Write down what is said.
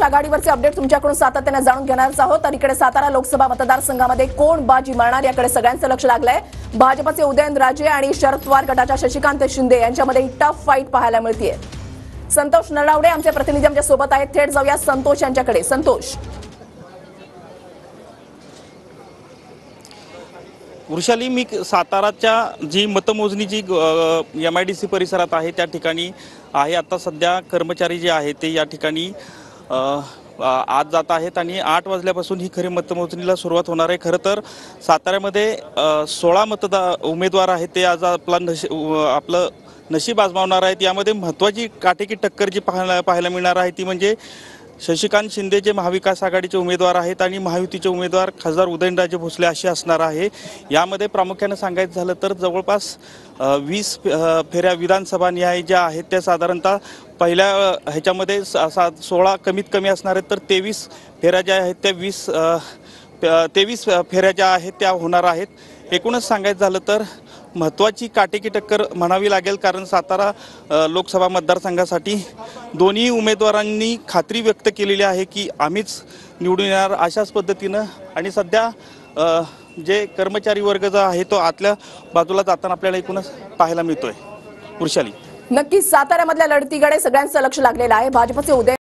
आघाडीवरचे update तुमच्याकडून सातत्याने जाणून घेणारच आहोत। तर इकडे सातारा लोकसभा मतदारसंघामध्ये कोण बाजी मारणार याकडे सगळ्यांचं लक्ष लागलंय। भाजपचे उदयनराजे आणि शरद पवार गटाच्या शशिकांत शिंदे यांच्यामध्ये टफ फाईट पाहायला मिळतेय। संतोष नरवडे आमचे प्रतिनिधी आमच्या सोबत आहेत। थेट जाऊया संतोष यांच्याकडे। संतोष, वृषाली, मी साताराच्या जी मतमोजणी जी MIDC परिसरात आहे त्या ठिकाणी आहे। आता सध्या कर्मचारी जे आहेत ते या ठिकाणी आज जात आहेत आणि 8 वाजल्यापासून ही खरी मतमोजणीला सुरुवात होणार आहे। खरं तर साताऱ्यामध्ये 16 उमेदवार आहेत ते आज आपलं नशीब आजमावणार आहेत। यामध्ये महत्त्वाची काटेकी टक्कर जी पाहायला मिळणार आहे ती म्हणजे शशिकांत शिंदे जे महाविकास आघाडीचे उमेदवार आहेत आणि महायुतीचे उमेदवार खासदार उदयनराजे भोसले अशी असणार आहे। यामध्ये प्रामुख्याने सांगायचं झालं तर जवळपास 20 फेऱ्या विधानसभा न्याय ज्या आहेत त्या साधारणतः पहिल्या ह्याच्यामध्ये 16 कमीत कमी असणार आहेत, तर 23 फेऱ्या ज्या आहेत त्या 23 फेऱ्या ज्या आहेत त्या होणार आहेत। एकूणच सांगायचं झालं तर महत्त्वाची काटेकी टक्कर म्हणावी लागेल, कारण सातारा लोकसभा मतदारसंघासाठी दोन्ही उमेदवारांनी खात्री व्यक्त केलेली आहे की आम्हीच निवडून येणार अशाच पद्धतीनं। आणि सध्या जे कर्मचारी वर्ग जो आहे तो आतल्या बाजूला जाताना आपल्याला एकूणच पाहायला मिळतोय। वृषाली, नक्कीच साताऱ्यामधल्या लढतीकडे सगळ्यांचं लक्ष लागलेलं आहे। भाजपचे उदय